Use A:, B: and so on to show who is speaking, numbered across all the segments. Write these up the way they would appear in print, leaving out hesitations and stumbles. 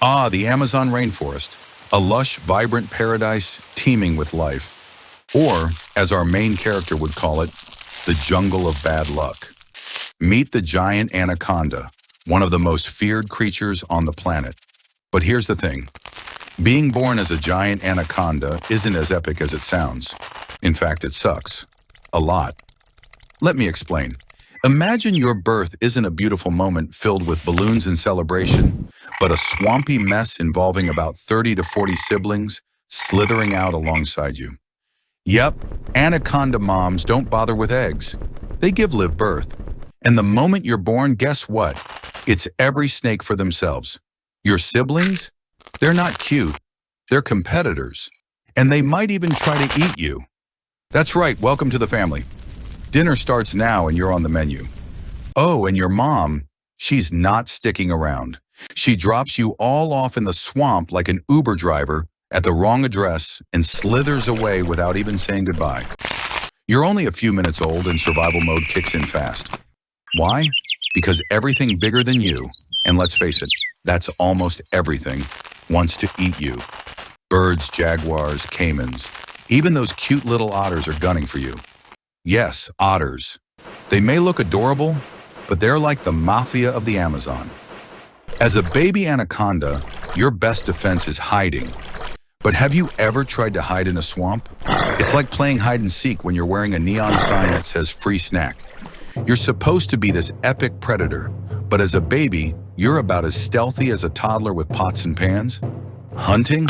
A: Ah, the Amazon rainforest, a lush, vibrant paradise teeming with life. Or, as our main character would call it, the jungle of bad luck. Meet the giant anaconda, one of the most feared creatures on the planet. But here's the thing. Being born as a giant anaconda isn't as epic as it sounds. In fact, it sucks. A lot. Let me explain. Imagine your birth isn't a beautiful moment filled with balloons and celebration, but a swampy mess involving about 30 to 40 siblings slithering out alongside you. Yep, anaconda moms don't bother with eggs. They give live birth. And the moment you're born, guess what? It's every snake for themselves. Your siblings? They're not cute. They're competitors. And they might even try to eat you. That's right, welcome to the family. Dinner starts now and you're on the menu. Oh, and your mom, she's not sticking around. She drops you all off in the swamp like an Uber driver at the wrong address and slithers away without even saying goodbye. You're only a few minutes old and survival mode kicks in fast. Why? Because everything bigger than you, and let's face it, that's almost everything, wants to eat you. Birds, jaguars, caimans, even those cute little otters are gunning for you. Yes, otters. They may look adorable, but they're like the mafia of the Amazon. As a baby anaconda, your best defense is hiding. But have you ever tried to hide in a swamp? It's like playing hide and seek when you're wearing a neon sign that says free snack. You're supposed to be this epic predator, but as a baby, you're about as stealthy as a toddler with pots and pans. Hunting?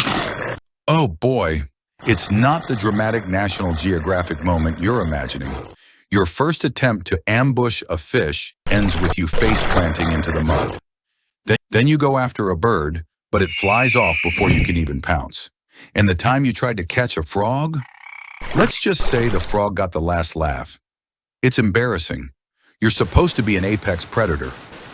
A: Oh boy, it's not the dramatic National Geographic moment you're imagining. Your first attempt to ambush a fish ends with you face planting into the mud. Then you go after a bird, but it flies off before you can even pounce. And the time you tried to catch a frog? Let's just say the frog got the last laugh. It's embarrassing. You're supposed to be an apex predator,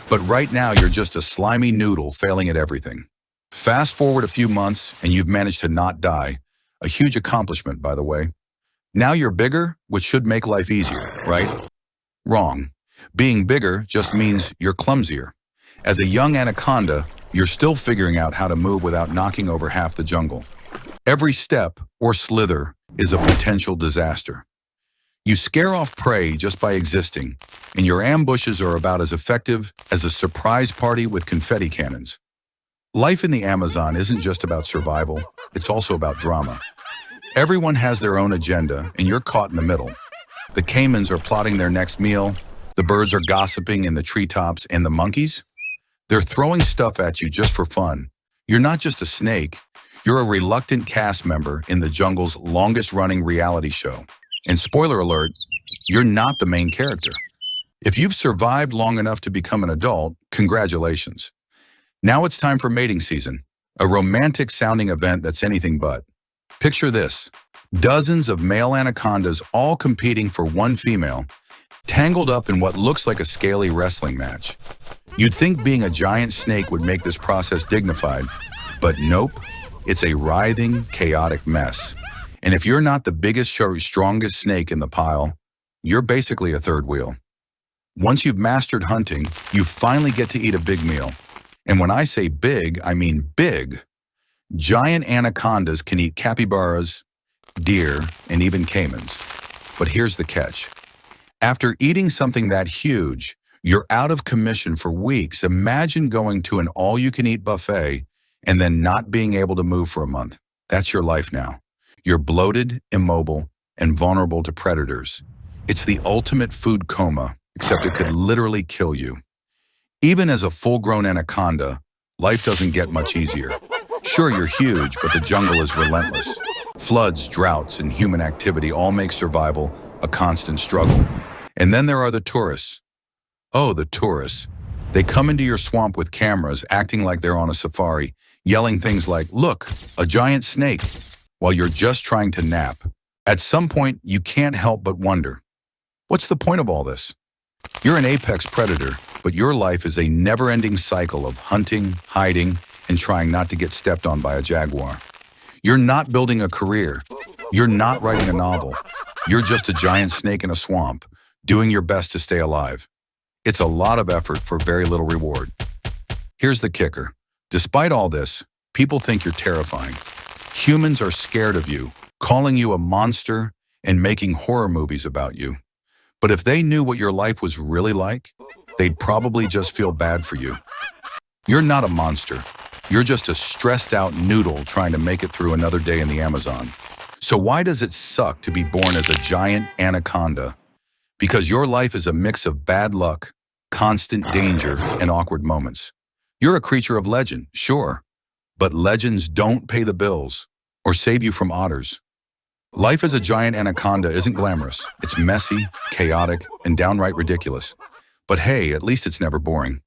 A: but right now you're just a slimy noodle failing at everything. Fast forward a few months and you've managed to not die. A huge accomplishment, by the way. Now you're bigger, which should make life easier, right? Wrong. Being bigger just means you're clumsier. As a young anaconda, you're still figuring out how to move without knocking over half the jungle. Every step or slither is a potential disaster. You scare off prey just by existing, and your ambushes are about as effective as a surprise party with confetti cannons. Life in the Amazon isn't just about survival, it's also about drama. Everyone has their own agenda, and you're caught in the middle. The caimans are plotting their next meal, the birds are gossiping in the treetops, and the monkeys? They're throwing stuff at you just for fun. You're not just a snake, you're a reluctant cast member in the jungle's longest-running reality show. And spoiler alert, you're not the main character. If you've survived long enough to become an adult, congratulations. Now it's time for mating season, a romantic-sounding event that's anything but. Picture this, dozens of male anacondas all competing for one female, tangled up in what looks like a scaly wrestling match. You'd think being a giant snake would make this process dignified, but nope, it's a writhing, chaotic mess. And if you're not the biggest, strongest snake in the pile, you're basically a third wheel. Once you've mastered hunting, you finally get to eat a big meal. And when I say big, I mean big. Giant anacondas can eat capybaras, deer, and even caimans. But here's the catch. After eating something that huge, you're out of commission for weeks. Imagine going to an all-you-can-eat buffet and then not being able to move for a month. That's your life now. You're bloated, immobile, and vulnerable to predators. It's the ultimate food coma, except it could literally kill you. Even as a full-grown anaconda, life doesn't get much easier. Sure, you're huge, but the jungle is relentless. Floods, droughts, and human activity all make survival a constant struggle. And then there are the tourists. Oh, the tourists. They come into your swamp with cameras, acting like they're on a safari, yelling things like, "Look, a giant snake," while you're just trying to nap. At some point, you can't help but wonder, what's the point of all this? You're an apex predator, but your life is a never-ending cycle of hunting, hiding, and trying not to get stepped on by a jaguar. You're not building a career. You're not writing a novel. You're just a giant snake in a swamp, doing your best to stay alive. It's a lot of effort for very little reward. Here's the kicker. Despite all this, people think you're terrifying. Humans are scared of you, calling you a monster and making horror movies about you. But if they knew what your life was really like, they'd probably just feel bad for you. You're not a monster. You're just a stressed out noodle trying to make it through another day in the Amazon. So why does it suck to be born as a giant anaconda? Because your life is a mix of bad luck, constant danger, and awkward moments. You're a creature of legend, sure, but legends don't pay the bills or save you from otters. Life as a giant anaconda isn't glamorous. It's messy, chaotic, and downright ridiculous. But hey, at least it's never boring.